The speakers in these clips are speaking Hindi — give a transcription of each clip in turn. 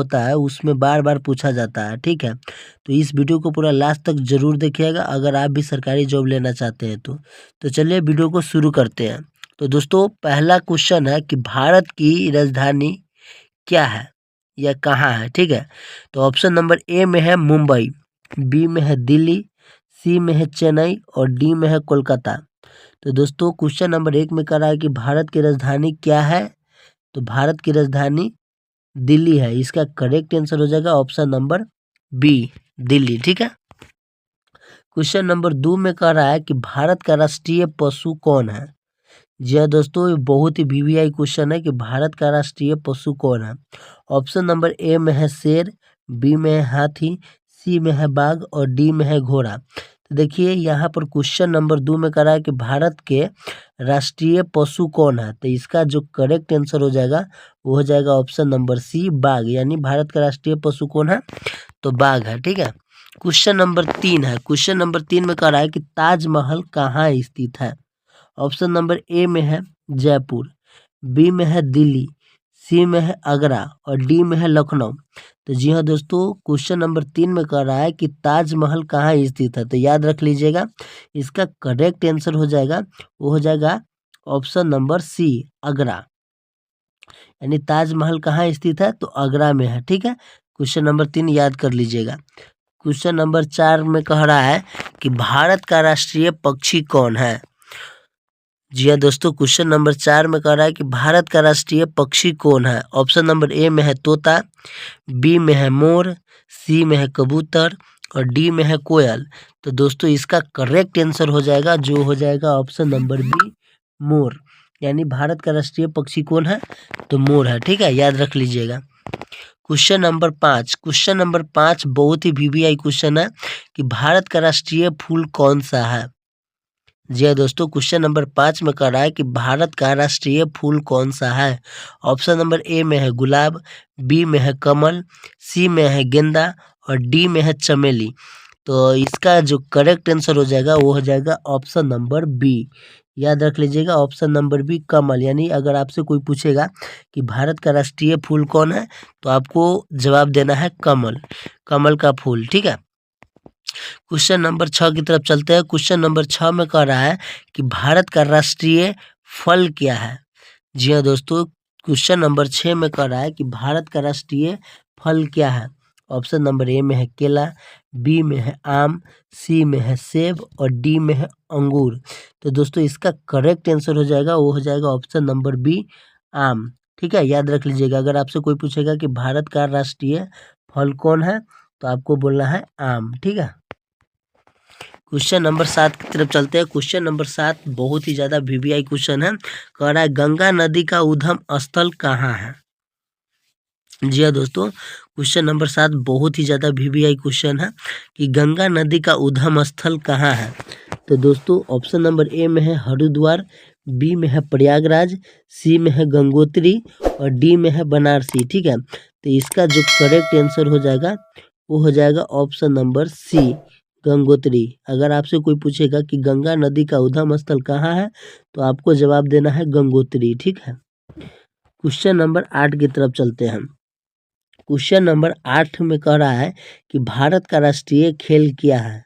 होता है उसमें बार बार पूछा जाता है, ठीक है। तो इस वीडियो को पूरा लास्ट तक जरूर देखिएगा अगर आप भी सरकारी जॉब लेना चाहते हैं तो चलिए वीडियो को शुरू करते हैं। तो दोस्तों पहला क्वेश्चन है कि भारत की राजधानी क्या है या कहाँ है, ठीक है। तो ऑप्शन नंबर ए में है मुंबई, बी में है दिल्ली, सी में है चेन्नई और डी में है कोलकाता। तो दोस्तों क्वेश्चन नंबर 1 में कह रहा है कि भारत की राजधानी क्या है, तो भारत की राजधानी दिल्ली है। इसका करेक्ट आंसर हो जाएगा ऑप्शन नंबर बी, दिल्ली, ठीक है। क्वेश्चन नंबर 2 में कह रहा है कि भारत का राष्ट्रीय पशु कौन है। जी हाँ दोस्तों, ये बहुत ही वीवीआई क्वेश्चन है कि भारत का राष्ट्रीय पशु कौन है। ऑप्शन नंबर ए में है शेर, बी में है हाथी, सी में है बाघ और डी में है घोड़ा। तो देखिए यहाँ पर क्वेश्चन नंबर 2 में कह रहा है कि भारत के राष्ट्रीय पशु कौन है, तो इसका जो करेक्ट आंसर हो जाएगा वो हो जाएगा ऑप्शन नंबर सी, बाघ। यानी भारत का राष्ट्रीय पशु कौन है, तो बाघ है, ठीक है। क्वेश्चन नंबर 3 है। क्वेश्चन नंबर 3 में कह रहा है कि ताजमहल कहाँ स्थित है। ऑप्शन नंबर ए में है जयपुर, बी में है दिल्ली, सी में है आगरा और डी में है लखनऊ। तो जी हाँ दोस्तों, क्वेश्चन नंबर 3 में कह रहा है कि ताजमहल कहाँ स्थित है, तो याद रख लीजिएगा इसका करेक्ट आंसर हो जाएगा वो हो जाएगा ऑप्शन नंबर सी, आगरा। यानी ताजमहल कहाँ स्थित है, तो आगरा में है, ठीक है। क्वेश्चन नंबर 3 याद कर लीजिएगा। क्वेश्चन नंबर 4 में कह रहा है कि भारत का राष्ट्रीय पक्षी कौन है। जी हाँ दोस्तों, क्वेश्चन नंबर 4 में कह रहा है कि भारत का राष्ट्रीय पक्षी कौन है। ऑप्शन नंबर ए में है तोता, बी में है मोर, सी में है कबूतर और डी में है कोयल। तो दोस्तों इसका करेक्ट आंसर हो जाएगा जो हो जाएगा ऑप्शन नंबर बी, मोर। यानी भारत का राष्ट्रीय पक्षी कौन है, तो मोर है, ठीक है, याद रख लीजिएगा। Question number 5। क्वेश्चन नंबर 5 बहुत ही वीवीआई क्वेश्चन है कि भारत का राष्ट्रीय फूल कौन सा है। जी हाँ दोस्तों, क्वेश्चन नंबर 5 में कह रहा है कि भारत का राष्ट्रीय फूल कौन सा है। ऑप्शन नंबर ए में है गुलाब, बी में है कमल, सी में है गेंदा और डी में है चमेली। तो इसका जो करेक्ट आंसर हो जाएगा वो हो जाएगा ऑप्शन नंबर बी। याद रख लीजिएगा ऑप्शन नंबर बी, कमल। यानी अगर आपसे कोई पूछेगा कि भारत का राष्ट्रीय फूल कौन है, तो आपको जवाब देना है कमल, कमल का फूल, ठीक है। क्वेश्चन नंबर 6 की तरफ चलते हैं। क्वेश्चन नंबर 6 में कह रहा है कि भारत का राष्ट्रीय फल क्या है। जी हाँ दोस्तों, क्वेश्चन नंबर 6 में कह रहा है कि भारत का राष्ट्रीय फल क्या है। ऑप्शन नंबर ए में है केला, बी में है आम, सी में है सेब और डी में है अंगूर। तो दोस्तों इसका करेक्ट आंसर हो जाएगा वो हो जाएगा ऑप्शन नंबर बी, आम, ठीक है। याद रख लीजिएगा अगर आपसे कोई पूछेगा कि भारत का राष्ट्रीय फल कौन है, तो आपको बोलना है आम, ठीक है। क्वेश्चन नंबर 7 की तरफ चलते हैं। क्वेश्चन नंबर 7 बहुत ही ज़्यादा वीवीआई क्वेश्चन है। कह रहा है गंगा नदी का उद्गम स्थल कहाँ है। जी हाँ दोस्तों, क्वेश्चन नंबर 7 बहुत ही ज़्यादा वीवीआई क्वेश्चन है कि गंगा नदी का उद्गम स्थल कहाँ है। तो दोस्तों ऑप्शन नंबर ए में है हरिद्वार, बी में है प्रयागराज, सी में है गंगोत्री और डी में है बनारसी, ठीक है। तो इसका जो करेक्ट आंसर हो जाएगा वो हो जाएगा ऑप्शन नंबर सी, गंगोत्री। अगर आपसे कोई पूछेगा कि गंगा नदी का उद्गम स्थल कहाँ है, तो आपको जवाब देना है गंगोत्री, ठीक है। क्वेश्चन नंबर 8 की तरफ चलते हैं। क्वेश्चन नंबर 8 में कह रहा है कि भारत का राष्ट्रीय खेल क्या है।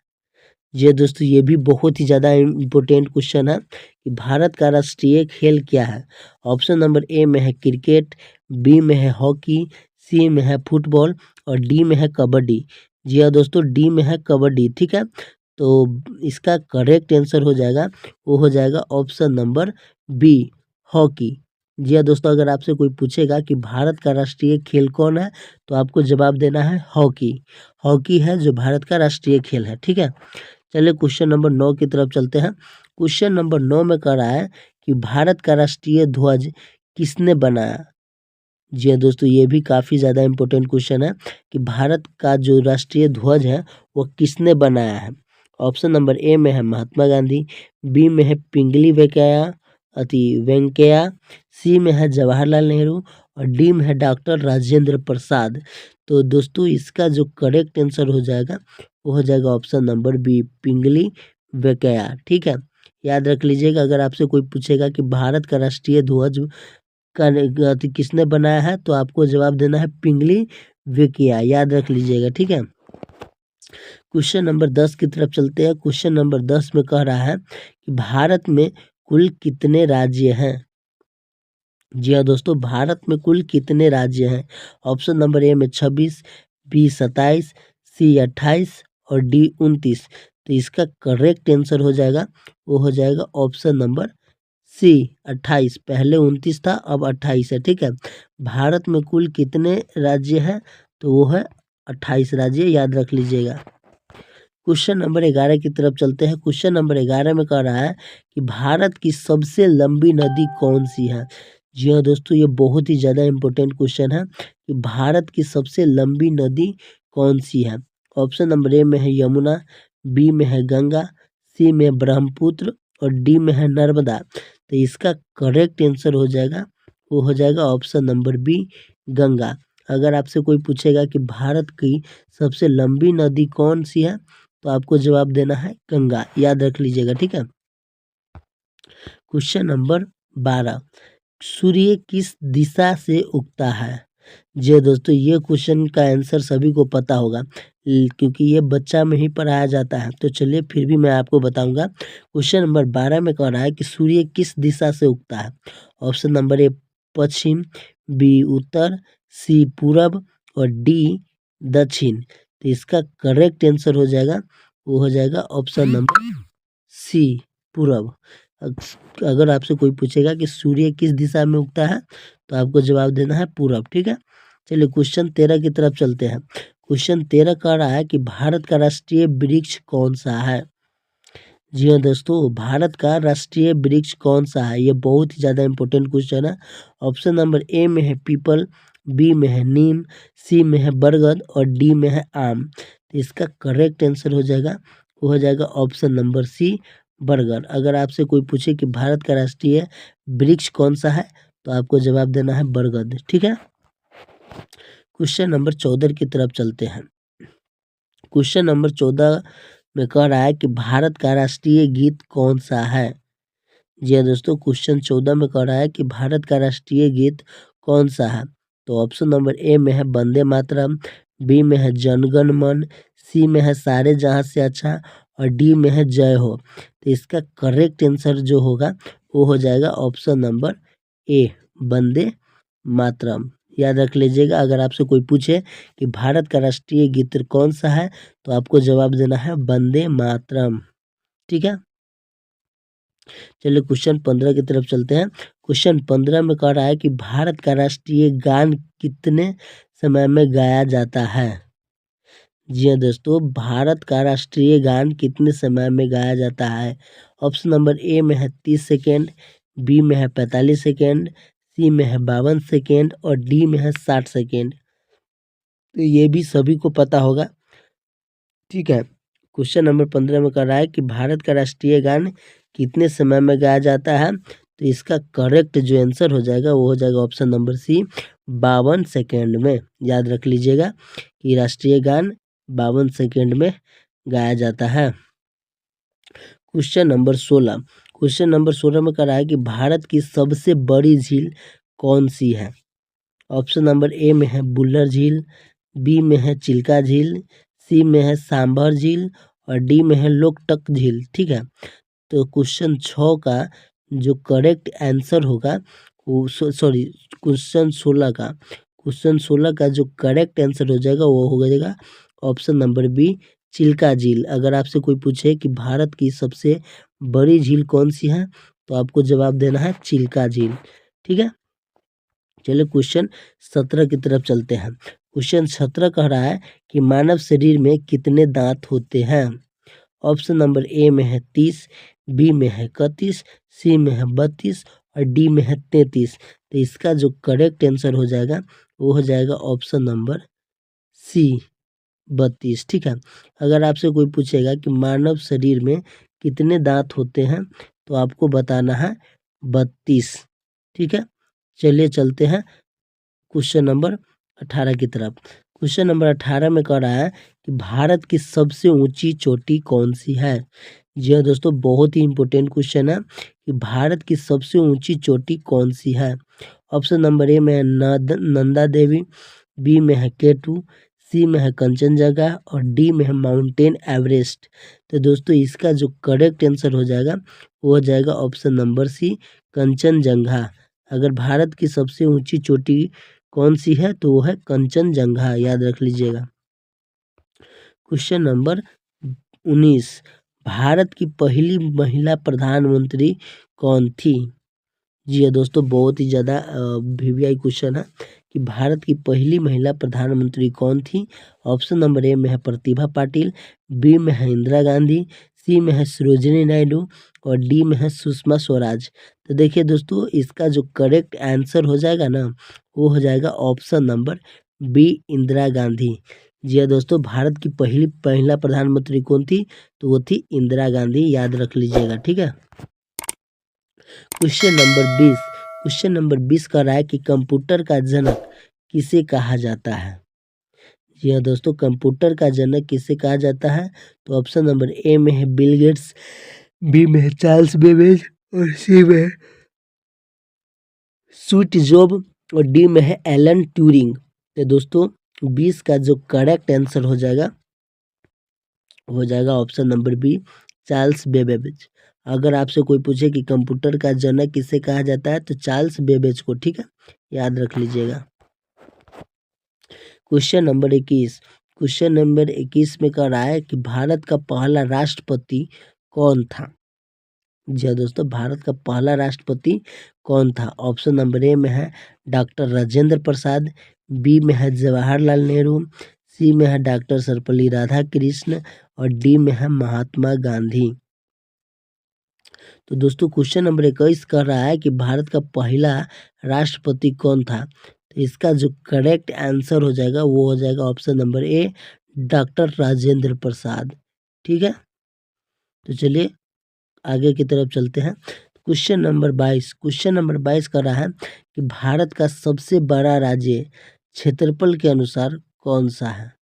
जी दोस्तों, ये भी बहुत ही ज़्यादा इम्पोर्टेंट क्वेश्चन है कि भारत का राष्ट्रीय खेल क्या है। ऑप्शन नंबर ए में है क्रिकेट, बी में है हॉकी, सी में है फुटबॉल और डी में है कबड्डी। जी हाँ दोस्तों, डी में है कबड्डी, ठीक है। तो इसका करेक्ट आंसर हो जाएगा वो हो जाएगा ऑप्शन नंबर बी, हॉकी। जी हाँ दोस्तों, अगर आपसे कोई पूछेगा कि भारत का राष्ट्रीय खेल कौन है, तो आपको जवाब देना है हॉकी। हॉकी है जो भारत का राष्ट्रीय खेल है, ठीक है। चलिए क्वेश्चन नंबर 9 की तरफ चलते हैं। क्वेश्चन नंबर 9 में कह रहा है कि भारत का राष्ट्रीय ध्वज किसने बनाया। जी हाँ दोस्तों, ये भी काफ़ी ज़्यादा इम्पोर्टेंट क्वेश्चन है कि भारत का जो राष्ट्रीय ध्वज है वो किसने बनाया है। ऑप्शन नंबर ए में है महात्मा गांधी, बी में है पिंगली वेंकैया, सी में है जवाहरलाल नेहरू और डी में है डॉक्टर राजेंद्र प्रसाद। तो दोस्तों इसका जो करेक्ट आंसर हो जाएगा वो हो जाएगा ऑप्शन नंबर बी, पिंगली वेंकैया, ठीक है। याद रख लीजिएगा अगर आपसे कोई पूछेगा कि भारत का राष्ट्रीय ध्वज का किसने बनाया है, तो आपको जवाब देना है पिंगली विकिया, याद रख लीजिएगा, ठीक है। क्वेश्चन नंबर 10 की तरफ चलते हैं। क्वेश्चन नंबर 10 में कह रहा है कि भारत में कुल कितने राज्य हैं। जी हाँ दोस्तों, भारत में कुल कितने राज्य हैं। ऑप्शन नंबर ए में 26, बी 27, सी 28 और डी 29। तो इसका करेक्ट आंसर हो जाएगा, वो हो जाएगा ऑप्शन नंबर सी 28। पहले 29 था, अब 28 है, ठीक है। भारत में कुल कितने राज्य हैं, तो वो है 28 राज्य, याद रख लीजिएगा। क्वेश्चन नंबर 11 की तरफ चलते हैं। क्वेश्चन नंबर 11 में कह रहा है कि भारत की सबसे लंबी नदी कौन सी है। जी हाँ दोस्तों, ये बहुत ही ज़्यादा इम्पोर्टेंट क्वेश्चन है कि भारत की सबसे लंबी नदी कौन सी है। ऑप्शन नंबर ए में है यमुना, बी में है गंगा, सी में ब्रह्मपुत्र और डी में है नर्मदा। तो इसका करेक्ट आंसर हो जाएगा, वो हो जाएगा ऑप्शन नंबर बी, गंगा। अगर आपसे कोई पूछेगा कि भारत की सबसे लंबी नदी कौन सी है, तो आपको जवाब देना है गंगा, याद रख लीजिएगा, ठीक है। क्वेश्चन नंबर 12, सूर्य किस दिशा से उगता है। जी दोस्तों, ये क्वेश्चन का आंसर सभी को पता होगा क्योंकि ये बच्चा में ही पढ़ाया जाता है। तो चलिए फिर भी मैं आपको बताऊंगा। क्वेश्चन नंबर 12 में कह रहा है कि सूर्य किस दिशा से उगता है। ऑप्शन नंबर ए पश्चिम, बी उत्तर, सी पूरब और डी दक्षिण। तो इसका करेक्ट आंसर हो जाएगा, वो हो जाएगा ऑप्शन नंबर सी पूरब। अगर आपसे कोई पूछेगा कि सूर्य किस दिशा में उगता है, तो आपको जवाब देना है पूरब, ठीक है। चलिए क्वेश्चन 13 की तरफ चलते हैं। क्वेश्चन 13 कह रहा है कि भारत का राष्ट्रीय वृक्ष कौन सा है। जी हाँ दोस्तों, भारत का राष्ट्रीय वृक्ष कौन सा है, ये बहुत ही ज़्यादा इंपॉर्टेंट क्वेश्चन है। ऑप्शन नंबर ए में है पीपल, बी में है नीम, सी में है बरगद और डी में है आम। तो इसका करेक्ट आंसर हो जाएगा, वो हो जाएगा ऑप्शन नंबर सी, बरगद। अगर आपसे कोई पूछे कि भारत का राष्ट्रीय वृक्ष कौन सा है, तो आपको जवाब देना है बरगद, ठीक है। क्वेश्चन नंबर 14 की तरफ चलते हैं। क्वेश्चन नंबर 14 में कह रहा है कि भारत का राष्ट्रीय गीत कौन सा है। जी हाँ दोस्तों, क्वेश्चन 14 में कह रहा है कि भारत का राष्ट्रीय गीत कौन सा है। तो ऑप्शन नंबर ए में है वंदे मातरम, बी में है जनगण मन, सी में है सारे जहां से अच्छा और डी में है जय हो। तो इसका करेक्ट आंसर जो होगा, वो हो जाएगा ऑप्शन नंबर ए, वंदे मातरम, याद रख लीजिएगा। अगर आपसे कोई पूछे कि भारत का राष्ट्रीय गीत कौन सा है, तो आपको जवाब देना है वंदे मातरम, ठीक है। चलिए क्वेश्चन 15 की तरफ चलते हैं। क्वेश्चन 15 में कह रहा है कि भारत का राष्ट्रीय गान कितने समय में गाया जाता है। जी हाँ दोस्तों, भारत का राष्ट्रीय गान कितने समय में गाया जाता है। ऑप्शन नंबर ए में है 30 सेकेंड, बी में है 45 सेकेंड, सी में है 52 सेकेंड और डी में है 60 सेकेंड। तो ये भी सभी को पता होगा, ठीक है। क्वेश्चन नंबर 15 में कह रहा है कि भारत का राष्ट्रीय गान कितने समय में गाया जाता है। तो इसका करेक्ट जो आंसर हो जाएगा, वो हो जाएगा ऑप्शन नंबर सी, 52 सेकेंड में। याद रख लीजिएगा कि राष्ट्रीय गान 52 सेकेंड में गाया जाता है। क्वेश्चन नंबर 16, क्वेश्चन नंबर 16 में कह रहा है कि भारत की सबसे बड़ी झील कौन सी है। ऑप्शन नंबर ए में है बुल्लर झील, बी में है चिल्का झील, सी में है सांभर झील और डी में है लोकटक झील, ठीक है। तो क्वेश्चन 6 का जो करेक्ट आंसर होगा, वो सॉरी क्वेश्चन 16 का जो करेक्ट आंसर हो जाएगा, वो हो जाएगा ऑप्शन नंबर बी, चिल्का झील। अगर आपसे कोई पूछे कि भारत की सबसे बड़ी झील कौन सी है, तो आपको जवाब देना है चिल्का झील, ठीक है। चलिए क्वेश्चन 17 की तरफ चलते हैं। क्वेश्चन 17 कह रहा है कि मानव शरीर में कितने दांत होते हैं। ऑप्शन नंबर ए में है 30, बी में है 31, सी में है 32 और डी में है 33। तो इसका जो करेक्ट आंसर हो जाएगा, वो हो जाएगा ऑप्शन नंबर सी, 32, ठीक है। अगर आपसे कोई पूछेगा कि मानव शरीर में कितने दांत होते हैं, तो आपको बताना है 32, ठीक है। चलिए चलते हैं क्वेश्चन नंबर 18 की तरफ। क्वेश्चन नंबर 18 में कह रहा है कि भारत की सबसे ऊंची चोटी कौन सी है। जी हाँ दोस्तों, बहुत ही इंपॉर्टेंट क्वेश्चन है कि भारत की सबसे ऊंची चोटी कौन सी है। ऑप्शन नंबर ए में है नंदा देवी, बी में है K2, सी में है कंचनजंगा और डी में है माउंटेन एवरेस्ट। तो दोस्तों इसका जो करेक्ट आंसर हो जाएगा वो हो जाएगा ऑप्शन नंबर सी, कंचनजंगा। अगर भारत की सबसे ऊंची चोटी कौन सी है तो वो है कंचनजंगा, याद रख लीजिएगा। क्वेश्चन नंबर 19, भारत की पहली महिला प्रधानमंत्री कौन थी? जी हाँ दोस्तों, बहुत ही ज़्यादा वीवीआई क्वेश्चन है कि भारत की पहली महिला प्रधानमंत्री कौन थी। ऑप्शन नंबर ए में है प्रतिभा पाटिल, बी में है इंदिरा गांधी, सी में है सरोजिनी नायडू और डी में है सुषमा स्वराज। तो देखिए दोस्तों, इसका जो करेक्ट आंसर हो जाएगा ना वो हो जाएगा option number B, Indira Gandhi. जी हाँ दोस्तों, भारत की पहली महिला प्रधानमंत्री कौन थी तो वो थी इंदिरा गांधी, याद रख लीजिएगा। ठीक है। क्वेश्चन नंबर 20 कह रहा है कि कंप्यूटर का जनक किसे कहा जाता है। जी हाँ दोस्तों, कंप्यूटर का जनक किसे कहा जाता है तो ऑप्शन नंबर ए में है बिल गेट्स, बी में है चार्ल्स बेबेज और सी में है स्टीव जॉब और डी में है एलन ट्यूरिंग। तो दोस्तों 20 का जो करेक्ट आंसर हो जाएगा option number B, Charles Babbage. अगर आपसे कोई पूछे कि कंप्यूटर का जनक किसे कहा जाता है तो चार्ल्स बेबेज को, ठीक है, याद रख लीजिएगा। क्वेश्चन नंबर 21 में कह रहा है कि भारत का पहला राष्ट्रपति कौन था। जी हाँ दोस्तों, भारत का पहला राष्ट्रपति कौन था। ऑप्शन नंबर ए में है डॉक्टर राजेंद्र प्रसाद, बी में है जवाहरलाल नेहरू, सी में है डॉक्टर सर्वपल्ली राधाकृष्ण और डी में है महात्मा गांधी। तो दोस्तों क्वेश्चन नंबर 21 कह रहा है कि भारत का पहला राष्ट्रपति कौन था। तो इसका जो करेक्ट आंसर हो जाएगा वो हो जाएगा option number A, doctor Rajendra Prasad. ठीक है, तो चलिए आगे की तरफ चलते हैं। क्वेश्चन नंबर 22 कह रहा है कि भारत का सबसे बड़ा राज्य क्षेत्रफल के अनुसार कौन सा है।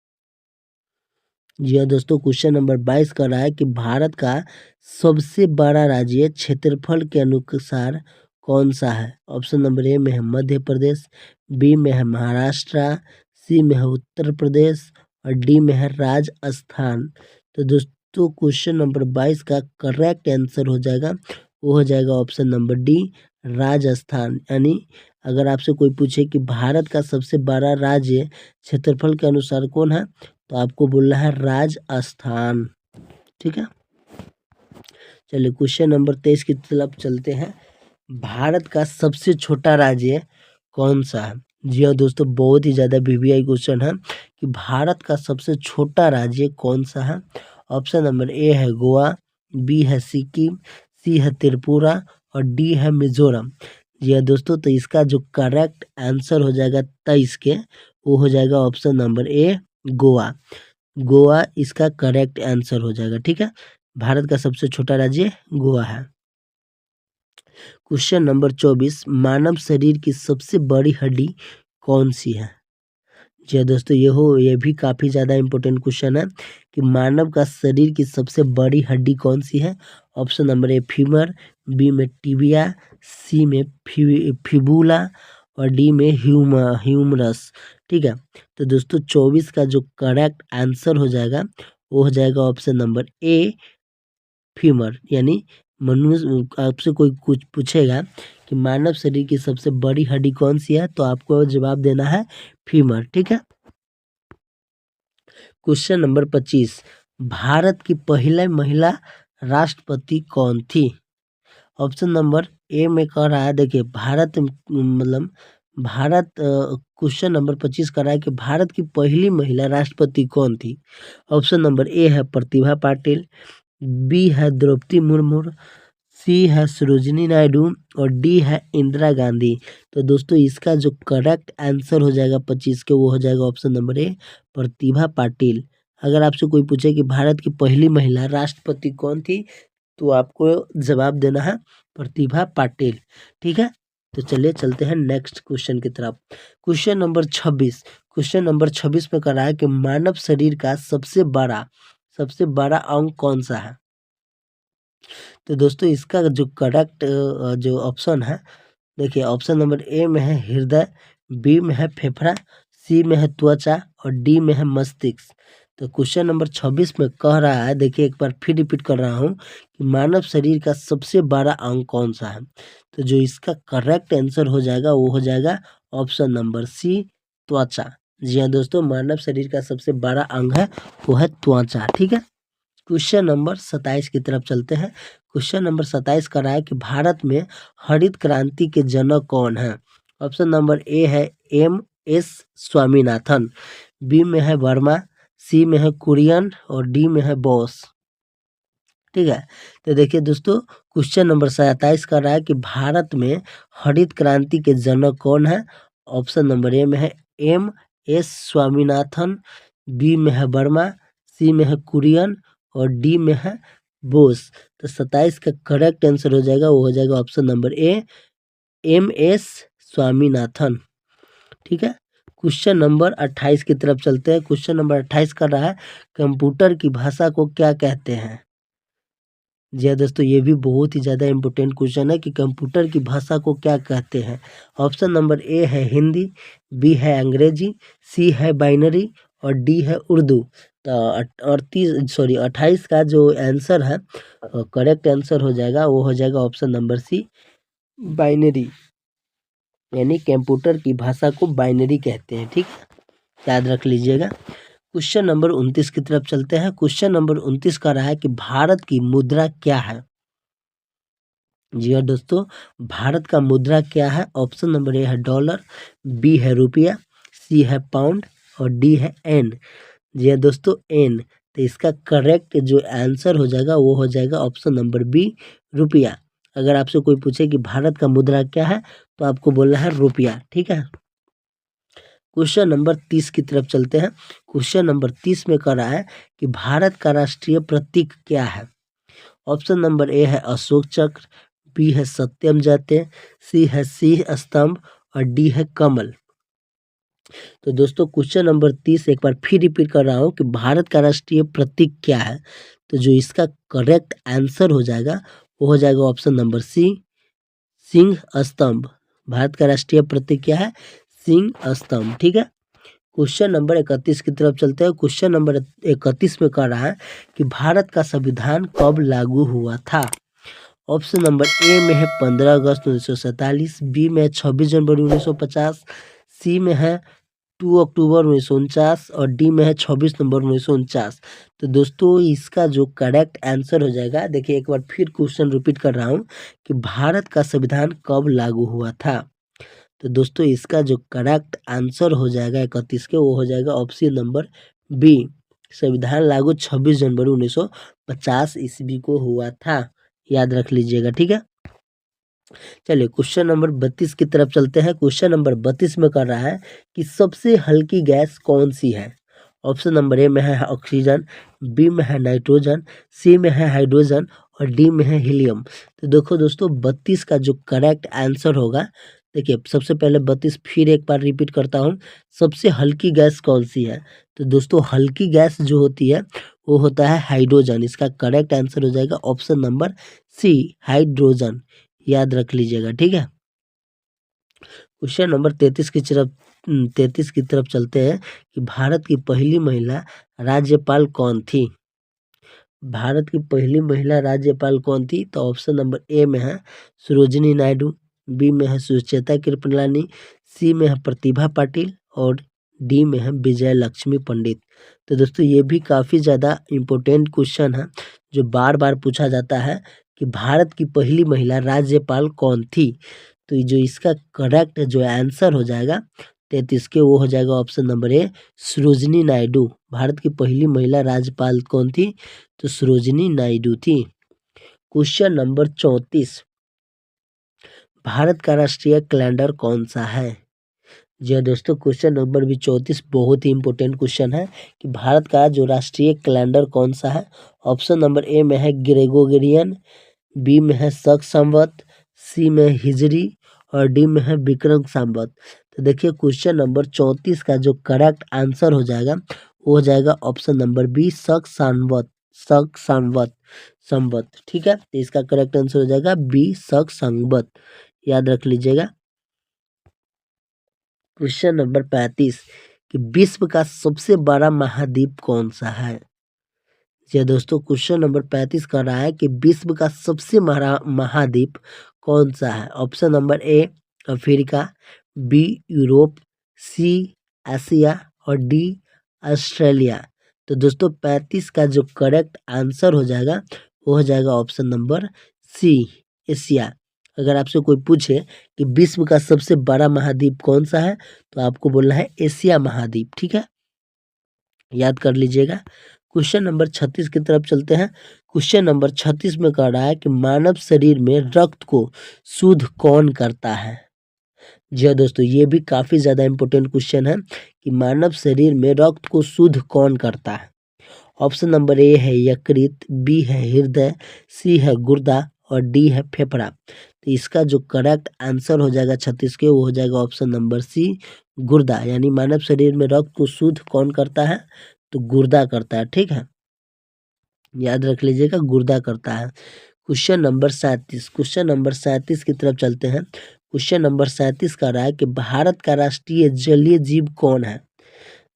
जी हाँ दोस्तों, क्वेश्चन नंबर 22 कर रहा है कि भारत का सबसे बड़ा राज्य क्षेत्रफल के अनुसार कौन सा है। ऑप्शन नंबर ए में है मध्य प्रदेश, बी में है महाराष्ट्र, सी में है उत्तर प्रदेश और डी में है राजस्थान। तो दोस्तों क्वेश्चन नंबर 22 का करेक्ट आंसर हो जाएगा वो हो जाएगा ऑप्शन नंबर डी, राजस्थान। यानी अगर आपसे कोई पूछे कि भारत का सबसे बड़ा राज्य क्षेत्रफल के अनुसार कौन है तो आपको बोलना है राजस्थान। ठीक है, चलिए क्वेश्चन नंबर 23 की तरफ चलते हैं। भारत का सबसे छोटा राज्य कौन सा है। जी हाँ दोस्तों, बहुत ही ज़्यादा वीवीआई क्वेश्चन है कि भारत का सबसे छोटा राज्य कौन सा है। ऑप्शन नंबर ए है गोवा, बी है सिक्किम, सी है त्रिपुरा और डी है मिजोरम। जी हाँ दोस्तों, तो इसका जो करेक्ट आंसर हो जाएगा 23 के वो हो जाएगा ऑप्शन नंबर ए, गोवा। गोवा इसका करेक्ट आंसर हो जाएगा। ठीक है, भारत का सबसे छोटा राज्य गोवा है। क्वेश्चन नंबर 24, मानव शरीर की सबसे बड़ी हड्डी कौन सी है। जी हाँ दोस्तों, ये भी काफ़ी ज़्यादा इम्पोर्टेंट क्वेश्चन है कि मानव का शरीर की सबसे बड़ी हड्डी कौन सी है। Option number A femur, B में टिबिया, सी में फिबुला और डी में ह्यूमरस। ठीक है, तो दोस्तों 24 का जो करेक्ट आंसर हो जाएगा वो हो जाएगा ऑप्शन नंबर ए, फीमर। यानी मनुष्य आपसे कोई कुछ पूछेगा कि मानव शरीर की सबसे बड़ी हड्डी कौन सी है तो आपको जवाब देना है फीमर। ठीक है, क्वेश्चन नंबर 25, भारत की पहली महिला राष्ट्रपति कौन थी। ऑप्शन नंबर ए में कह रहा है, देखिए क्वेश्चन नंबर 25 कह रहा है कि भारत की पहली महिला राष्ट्रपति कौन थी। ऑप्शन नंबर ए है प्रतिभा पाटिल, बी है द्रौपदी मुर्मू, सी है सरोजिनी नायडू और डी है इंदिरा गांधी। तो दोस्तों इसका जो करेक्ट आंसर हो जाएगा 25 के वो हो जाएगा ऑप्शन नंबर ए, प्रतिभा पाटिल। अगर आपसे कोई पूछे कि भारत की पहली महिला राष्ट्रपति कौन थी तो आपको जवाब देना है प्रतिभा पाटिल। ठीक है, तो चलिए चलते हैं नेक्स्ट क्वेश्चन की तरफ। क्वेश्चन नंबर 26 में कह रहा है कि मानव शरीर का सबसे बड़ा अंग कौन सा है। तो दोस्तों इसका जो करेक्ट जो ऑप्शन है, देखिए ऑप्शन नंबर ए में है हृदय, बी में है फेफड़ा, सी में है त्वचा और डी में है मस्तिष्क। तो क्वेश्चन नंबर 26 में कह रहा है, देखिए एक बार फिर रिपीट कर रहा हूँ कि मानव शरीर का सबसे बड़ा अंग कौन सा है। तो जो इसका करेक्ट आंसर हो जाएगा वो हो जाएगा ऑप्शन नंबर सी, त्वचा। जी हाँ दोस्तों, मानव शरीर का सबसे बड़ा अंग है वो है त्वचा। ठीक है, क्वेश्चन नंबर 27 की तरफ चलते हैं। क्वेश्चन नंबर 27 का रहा है कि भारत में हरित क्रांति के जनक कौन है। ऑप्शन नंबर ए है एम.एस. स्वामीनाथन, बी में है वर्मा, सी में है कुरियन और डी में है बोस। ठीक है, तो देखिए दोस्तों, क्वेश्चन नंबर 27 का रहा है कि भारत में हरित क्रांति के जनक कौन है। ऑप्शन नंबर ए में है एम.एस. स्वामीनाथन, बी में है वर्मा, सी में है कुरियन और डी में है बोस। तो 27 का करेक्ट आंसर हो जाएगा वो हो जाएगा option number A, M S. Swaminathan. ठीक है, क्वेश्चन नंबर 28 की तरफ चलते हैं। क्वेश्चन नंबर 28 कर रहा है कंप्यूटर की भाषा को क्या कहते हैं। जी हाँ दोस्तों, ये भी बहुत ही ज़्यादा इम्पोर्टेंट क्वेश्चन है कि कंप्यूटर की भाषा को क्या कहते हैं। ऑप्शन नंबर ए है हिंदी, बी है अंग्रेजी, सी है बाइनरी और डी है उर्दू। तो 28 का जो आंसर है, करेक्ट आंसर हो जाएगा वो हो जाएगा ऑप्शन नंबर सी, बाइनरी। यानी कंप्यूटर की भाषा को बाइनरी कहते हैं। ठीक, याद रख लीजिएगा। क्वेश्चन नंबर 29 की तरफ चलते हैं। क्वेश्चन नंबर 29 का रहा है कि भारत की मुद्रा क्या है। जी हाँ दोस्तों, भारत का मुद्रा क्या है। ऑप्शन नंबर ए है डॉलर, बी है रुपया, सी है पाउंड और डी है एन। जी हाँ दोस्तों, एन। तो इसका करेक्ट जो आंसर हो जाएगा वो हो जाएगा ऑप्शन नंबर बी, रुपया। अगर आपसे कोई पूछे कि भारत का मुद्रा क्या है तो आपको बोलना है रुपया। ठीक है, क्वेश्चन नंबर 30 की तरफ चलते हैं। क्वेश्चन नंबर 30 में कह रहा है कि भारत का राष्ट्रीय प्रतीक क्या है। ऑप्शन नंबर ए है अशोक चक्र, बी है सत्यम जयते, सी है सिंह स्तंभ और डी है कमल। तो दोस्तों, क्वेश्चन नंबर 30 एक बार फिर रिपीट कर रहा हूँ कि भारत का राष्ट्रीय प्रतीक क्या है। तो जो इसका करेक्ट आंसर हो जाएगा वो हो जाएगा ऑप्शन नंबर सी, सिंह स्तंभ। भारत का राष्ट्रीय प्रतीक क्या है, सिंह स्तंभ। ठीक है, क्वेश्चन नंबर 31 की तरफ चलते हैं। क्वेश्चन नंबर 31 में कह रहा है कि भारत का संविधान कब लागू हुआ था। ऑप्शन नंबर ए में है 15 अगस्त 1947, बी में है 26 जनवरी 1950, सी में है 2 अक्टूबर 1949 और डी में है 26 नवंबर 1949। तो दोस्तों, इसका जो करेक्ट आंसर हो जाएगा, देखिए एक बार फिर क्वेश्चन रिपीट कर रहा हूँ कि भारत का संविधान कब लागू हुआ था। तो दोस्तों, इसका जो करेक्ट आंसर हो जाएगा 31 के, वो हो जाएगा ऑप्शन नंबर बी, संविधान लागू 26 जनवरी 1950 ईस्वी को हुआ था। याद रख लीजिएगा। ठीक है, चलिए क्वेश्चन नंबर 32 की तरफ चलते हैं। क्वेश्चन नंबर 32 में कर रहा है कि सबसे हल्की गैस कौन सी है। ऑप्शन नंबर ए में है ऑक्सीजन, बी में है नाइट्रोजन, सी में है हाइड्रोजन और डी में है हीलियम। तो देखो दोस्तों, 32 का जो करेक्ट आंसर होगा, देखिए सबसे पहले 32 फिर एक बार रिपीट करता हूँ, सबसे हल्की गैस कौन सी है। तो दोस्तों, हल्की गैस जो होती है वो होता है हाइड्रोजन। इसका करेक्ट आंसर हो जाएगा ऑप्शन नंबर सी, हाइड्रोजन। याद रख लीजिएगा। ठीक है, क्वेश्चन नंबर 33 की तरफ चलते हैं कि भारत की पहली महिला राज्यपाल कौन थी। भारत की पहली महिला राज्यपाल कौन थी। तो ऑप्शन नंबर ए में है सरोजिनी नायडू, बी में है सुचेता कृपलानी, सी में है प्रतिभा पाटिल और डी में है विजय लक्ष्मी पंडित। तो दोस्तों, ये भी काफ़ी ज़्यादा इम्पोर्टेंट क्वेश्चन है जो बार बार पूछा जाता है कि भारत की पहली महिला राज्यपाल कौन थी। तो जो इसका करेक्ट जो आंसर हो जाएगा 33 के, वो हो जाएगा ऑप्शन नंबर ए, सरोजिनी नायडू। भारत की पहली महिला राज्यपाल कौन थी। तो सरोजिनी नायडू थी। क्वेश्चन नंबर 34, भारत का राष्ट्रीय कैलेंडर कौन सा है। जी हाँ दोस्तों, क्वेश्चन नंबर भी 34 बहुत ही इंपॉर्टेंट क्वेश्चन है कि भारत का जो राष्ट्रीय कैलेंडर कौन सा है। ऑप्शन नंबर ए में है ग्रेगोरियन, बी में है शक संवत, सी में हिजरी और डी में है विक्रम संवत। तो देखिए, क्वेश्चन नंबर 34 का जो करेक्ट आंसर हो जाएगा वो हो जाएगा ऑप्शन नंबर बी, शक संवत। शक संवत, संवत। ठीक है, तो इसका करेक्ट आंसर हो जाएगा बी, शक संवत। याद रख लीजिएगा। क्वेश्चन नंबर 35, कि विश्व का सबसे बड़ा महाद्वीप कौन सा है। जी दोस्तों, क्वेश्चन नंबर 35 कर रहा है कि विश्व का सबसे बड़ा महाद्वीप कौन सा है। Option number A Africa, B Europe, C Asia और डी ऑस्ट्रेलिया। तो दोस्तों 35 का जो करेक्ट आंसर हो जाएगा वो हो जाएगा ऑप्शन नंबर सी एशिया। अगर आपसे कोई पूछे कि विश्व का सबसे बड़ा महाद्वीप कौन सा है तो आपको बोलना है एशिया महाद्वीप। ठीक है, याद कर लीजिएगा। क्वेश्चन नंबर 36 की तरफ चलते हैं। क्वेश्चन नंबर 36 में कह रहा है कि मानव शरीर में रक्त को शुद्ध कौन करता है। जी हाँ दोस्तों, ये भी काफ़ी ज़्यादा इम्पोर्टेंट क्वेश्चन है कि मानव शरीर में रक्त को शुद्ध कौन करता है। ऑप्शन नंबर ए है यकृत, बी है हृदय, सी है गुर्दा और डी है फेफड़ा। तो इसका जो करेक्ट आंसर हो जाएगा 36 के, वो हो जाएगा ऑप्शन नंबर सी गुर्दा। यानी मानव शरीर में रक्त को शुद्ध कौन करता है तो गुर्दा करता है। ठीक है, याद रख लीजिएगा, गुर्दा करता है। क्वेश्चन नंबर 37, क्वेश्चन नंबर 37 की तरफ चलते हैं। क्वेश्चन नंबर 37 का रहा है कि भारत का राष्ट्रीय जलीय जीव कौन है।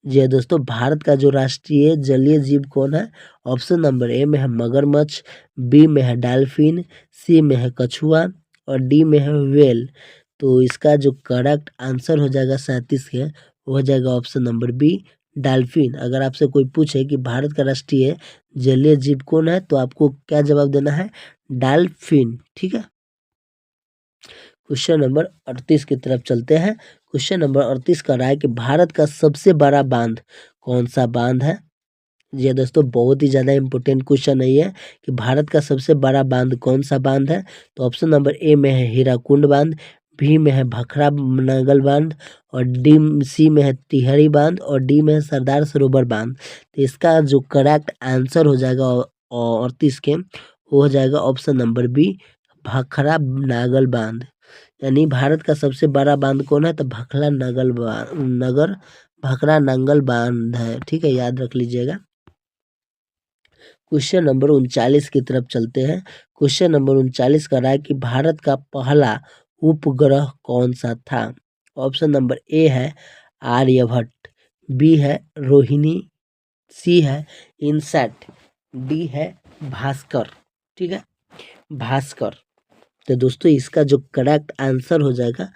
जी हाँ दोस्तों, भारत का जो राष्ट्रीय जलीय जीव कौन है। ऑप्शन नंबर ए में है मगरमच्छ, बी में है डॉल्फिन, सी में है कछुआ और डी में है व्हेल। तो इसका जो करेक्ट आंसर हो जाएगा 37 के, वो हो जाएगा ऑप्शन नंबर बी डॉल्फिन। अगर आपसे कोई पूछे कि भारत का राष्ट्रीय जलीय जीव कौन है तो आपको क्या जवाब देना है, डॉल्फिन। ठीक है, क्वेश्चन नंबर 38 की तरफ चलते हैं। क्वेश्चन नंबर 38 का रहा है कि भारत का सबसे बड़ा बांध कौन सा बांध है। ये दोस्तों बहुत ही ज़्यादा इंपॉर्टेंट क्वेश्चन है ये कि भारत का सबसे बड़ा बांध कौन सा बांध है। तो ऑप्शन नंबर ए में है हीराकुंड बांध, बी में है भखरा नांगल बांध और डी सी में है तिहरी बांध और डी में है सरदार सरोवर बांध। तो इसका जो करेक्ट आंसर हो जाएगा 38 के, वो हो जाएगा ऑप्शन नंबर बी भखरा नागल बांध। यानी भारत का सबसे बड़ा बांध कौन है तो भखरा नांगल बांध है। ठीक है, याद रख लीजिएगा। क्वेश्चन नंबर 39 की तरफ चलते हैं। क्वेश्चन नंबर 39 का रहा है कि भारत का पहला उपग्रह कौन सा था। ऑप्शन नंबर ए है आर्यभट्ट, बी है रोहिणी, सी है इनसैट, डी है भास्कर। ठीक है, भास्कर। तो दोस्तों इसका जो करेक्ट आंसर हो जाएगा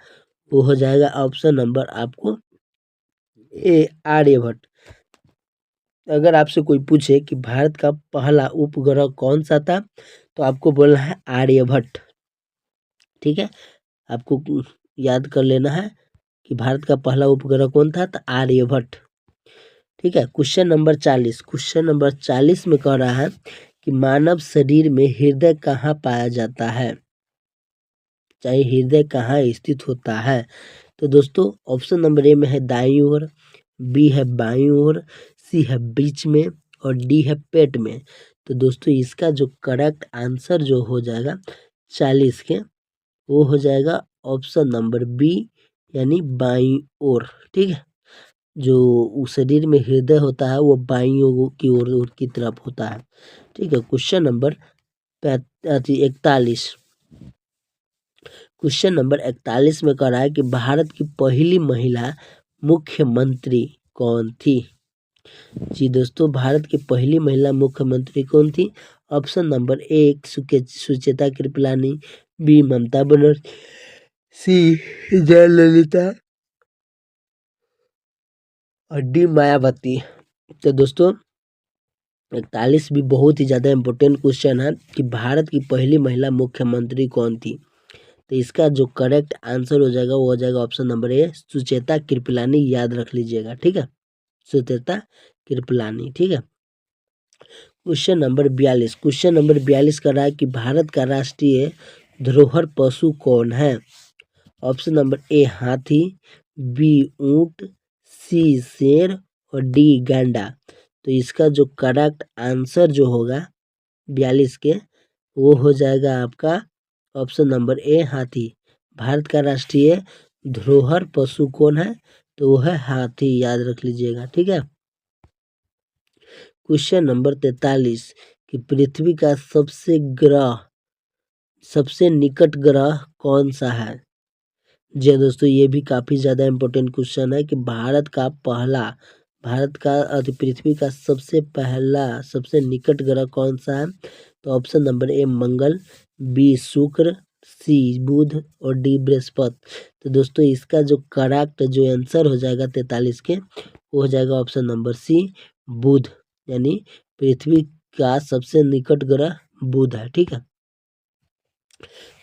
वो हो जाएगा ऑप्शन नंबर आपको ए आर्यभट्ट। अगर आपसे कोई पूछे कि भारत का पहला उपग्रह कौन सा था तो आपको बोलना है आर्यभट्ट। ठीक है, आपको याद कर लेना है कि भारत का पहला उपग्रह कौन था तो आर्यभट्ट। ठीक है, क्वेश्चन नंबर 40, क्वेश्चन नंबर 40 में कह रहा है कि मानव शरीर में हृदय कहाँ पाया जाता है, चाहे हृदय कहाँ स्थित होता है। तो दोस्तों ऑप्शन नंबर ए में है दाईं ओर, बी है बाईं ओर, सी है बीच में और डी है पेट में। तो दोस्तों इसका जो करेक्ट आंसर जो हो जाएगा 40 के, वो हो जाएगा ऑप्शन नंबर बी यानी बाईं ओर। ठीक है, जो उस शरीर में हृदय होता है वो बाईं ओर की ओर की तरफ होता है। ठीक है, क्वेश्चन नंबर 41, क्वेश्चन नंबर 41 में कह रहा है कि भारत की पहली महिला मुख्यमंत्री कौन थी। जी दोस्तों, भारत की पहली महिला मुख्यमंत्री कौन थी। Option number A Sucheta Kripalani, B Mamata Banerjee, C Jayalalithaa और डी मायावती। तो दोस्तों 41 भी बहुत ही ज़्यादा इम्पोर्टेंट क्वेश्चन है कि भारत की पहली महिला मुख्यमंत्री कौन थी। तो इसका जो करेक्ट आंसर हो जाएगा वो हो जाएगा option number A Sucheta Kripalani. याद रख लीजिएगा। ठीक है, सुचेता कृपलानी। ठीक है, क्वेश्चन नंबर 42, क्वेश्चन नंबर 42 का रहा है कि भारत का राष्ट्रीय धरोहर पशु कौन है। ऑप्शन नंबर ए हाथी, बी ऊंट, सी शेर और डी गैंडा। तो इसका जो करेक्ट आंसर जो होगा 42 के, वो हो जाएगा आपका ऑप्शन नंबर ए हाथी। भारत का राष्ट्रीय धरोहर पशु कौन है तो वो है हाथी। याद रख लीजिएगा। ठीक है, क्वेश्चन नंबर 43 कि पृथ्वी का सबसे निकट ग्रह कौन सा है। जी हाँ दोस्तों, ये भी काफ़ी ज़्यादा इम्पोर्टेंट क्वेश्चन है कि भारत का पृथ्वी का सबसे निकट ग्रह कौन सा है? तो ऑप्शन नंबर ए मंगल, बी शुक्र, सी बुध और डी बृहस्पति। तो दोस्तों इसका जो करेक्ट जो आंसर हो जाएगा 43 के, वो हो जाएगा ऑप्शन नंबर सी बुध, यानी पृथ्वी का सबसे निकट ग्रह बुध है। ठीक है।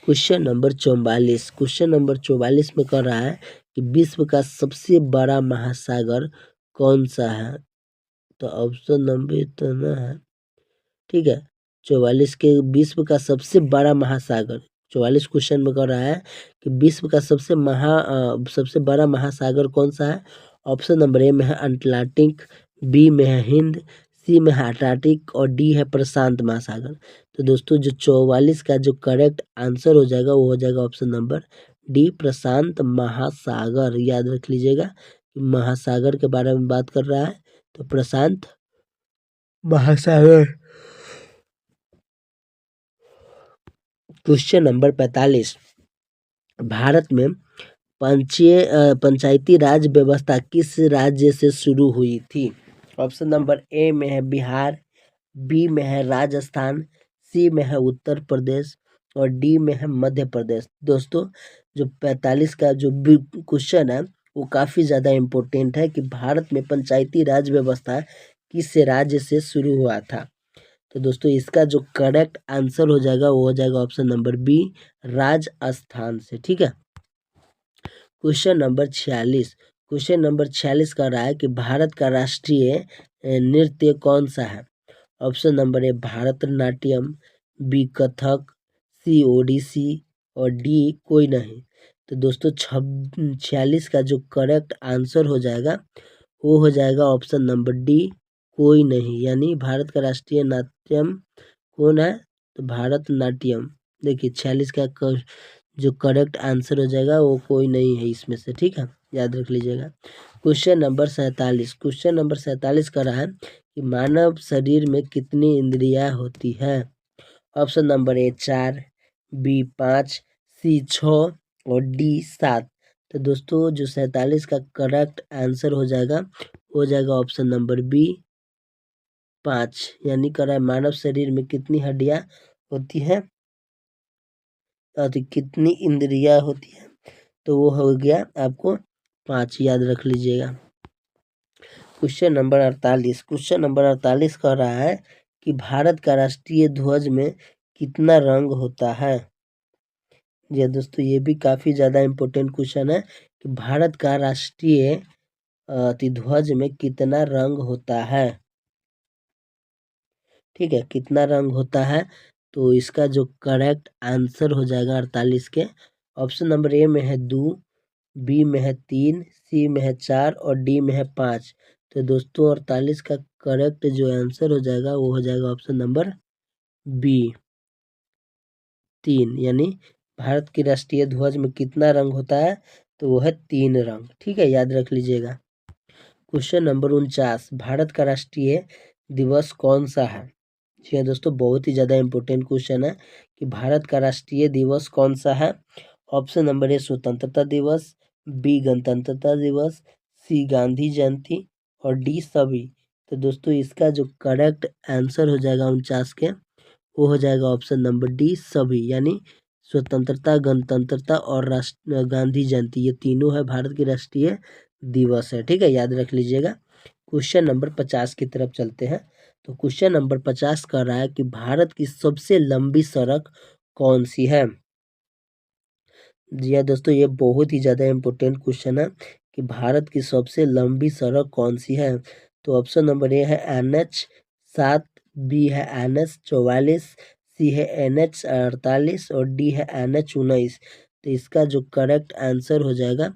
क्वेश्चन नंबर 44 में कह रहा है कि विश्व का सबसे बड़ा महासागर कौन सा है? तो ऑप्शन नंबर इतना है। ठीक है। 44 के विश्व का सबसे बड़ा महासागर, 44 क्वेश्चन में कह रहा है कि विश्व का सबसे बड़ा महासागर कौन सा है? ऑप्शन नंबर ए में है अटलांटिक, बी में है हिंद, सी में है अटलांटिक और डी है प्रशांत महासागर। तो दोस्तों जो 44 का जो करेक्ट आंसर हो जाएगा वो हो जाएगा ऑप्शन नंबर डी प्रशांत महासागर। याद रख लीजिएगा कि महासागर के बारे में बात कर रहा है, तो प्रशांत महासागर। क्वेश्चन नंबर 45, भारत में पंचायती राज व्यवस्था किस राज्य से शुरू हुई थी? ऑप्शन नंबर ए में है बिहार, बी में है राजस्थान, सी में है उत्तर प्रदेश और डी में है मध्य प्रदेश। दोस्तों जो 45 का जो क्वेश्चन है वो काफ़ी ज़्यादा इम्पोर्टेंट है कि भारत में पंचायती राज व्यवस्था किस राज्य से शुरू हुआ था? तो दोस्तों इसका जो करेक्ट आंसर हो जाएगा वो हो जाएगा ऑप्शन नंबर बी राजस्थान से। ठीक है। क्वेश्चन नंबर 46 का रहा है कि भारत का राष्ट्रीय नृत्य कौन सा है? Option number A Bharatanatyam, B Kathak, C Odissi और डी कोई नहीं। तो दोस्तों 46 का जो करेक्ट आंसर हो जाएगा वो हो जाएगा ऑप्शन नंबर डी कोई नहीं, यानी भारत का राष्ट्रीय नाट्यम कौन है? तो भारतनाट्यम। देखिए 46 का जो करेक्ट आंसर हो जाएगा वो कोई नहीं है इसमें से। ठीक है, याद रख लीजिएगा। क्वेश्चन नंबर 47 का रहा है कि मानव शरीर में कितनी इंद्रियां होती है? ऑप्शन नंबर ए 4, बी 5, सी 6 और डी 7। तो दोस्तों जो 47 का करेक्ट आंसर हो जाएगा हो जाएगा ऑप्शन नंबर बी 5, यानी कह रहा है मानव शरीर में कितनी हड्डियां होती है, तो कितनी इंद्रियां होती है? तो वो हो गया आपको 5, याद रख लीजिएगा। क्वेश्चन नंबर 48 कह रहा है कि भारत का राष्ट्रीय ध्वज में कितना रंग होता है? जी दोस्तों ये भी काफ़ी ज़्यादा इम्पोर्टेंट क्वेश्चन है कि भारत का राष्ट्रीय ध्वज में कितना रंग होता है? ठीक है, कितना रंग होता है? तो इसका जो करेक्ट आंसर हो जाएगा 48 के, ऑप्शन नंबर ए में है 2, बी में है 3, सी में है 4 और डी में है 5। तो दोस्तों 48 का करेक्ट जो आंसर हो जाएगा वो हो जाएगा ऑप्शन नंबर बी 3, यानी भारत की राष्ट्रीय ध्वज में कितना रंग होता है? तो वो है 3 रंग। ठीक है, याद रख लीजिएगा। क्वेश्चन नंबर 49, भारत का राष्ट्रीय दिवस कौन सा है? जी हाँ दोस्तों, बहुत ही ज़्यादा इम्पोर्टेंट क्वेश्चन है कि भारत का राष्ट्रीय दिवस कौन सा है? ऑप्शन नंबर ए स्वतंत्रता दिवस, बी गणतंत्रता दिवस, सी गांधी जयंती और डी सभी। तो दोस्तों इसका जो करेक्ट आंसर हो जाएगा 49 के, वो हो जाएगा ऑप्शन नंबर डी सभी, यानी स्वतंत्रता, गणतंत्रता और गांधी जयंती, ये तीनों है भारत की राष्ट्रीय दिवस है। ठीक है, याद रख लीजिएगा। क्वेश्चन नंबर 50 की तरफ चलते हैं। तो क्वेश्चन नंबर 50 कह रहा है कि भारत की सबसे लंबी सड़क कौन सी है? जी हाँ दोस्तों, ये बहुत ही ज़्यादा इम्पोर्टेंट क्वेश्चन है कि भारत की सबसे लंबी सड़क कौन सी है? तो ऑप्शन नंबर ए है NH 7, बी है NH 44, सी है NH 48 और डी है NH 19। तो इसका जो करेक्ट आंसर हो जाएगा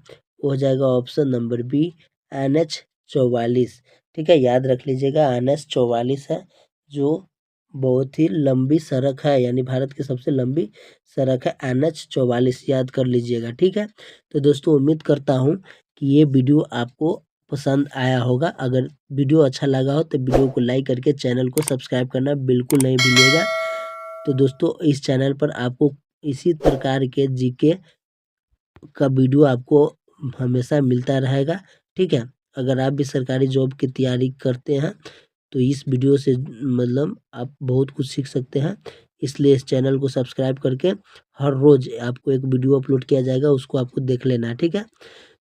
वो हो जाएगा ऑप्शन नंबर बी NH 44। ठीक है, याद रख लीजिएगा NH 44 है जो बहुत ही लंबी सड़क है, यानी भारत की सबसे लंबी सड़क है NH 44, याद कर लीजिएगा। ठीक है, तो दोस्तों उम्मीद करता हूँ कि ये वीडियो आपको पसंद आया होगा। अगर वीडियो अच्छा लगा हो तो वीडियो को लाइक करके चैनल को सब्सक्राइब करना बिल्कुल नहीं भूलिएगा। तो दोस्तों इस चैनल पर आपको इसी प्रकार के जीके का वीडियो आपको हमेशा मिलता रहेगा, ठीक है। अगर आप भी सरकारी जॉब की तैयारी करते हैं तो इस वीडियो से मतलब आप बहुत कुछ सीख सकते हैं। इसलिए इस चैनल को सब्सक्राइब करके हर रोज़ आपको एक वीडियो अपलोड किया जाएगा, उसको आपको देख लेना है, ठीक है।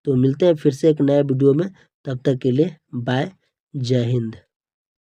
तो मिलते हैं फिर से एक नए वीडियो में, तब तक के लिए बाय, जय हिंद।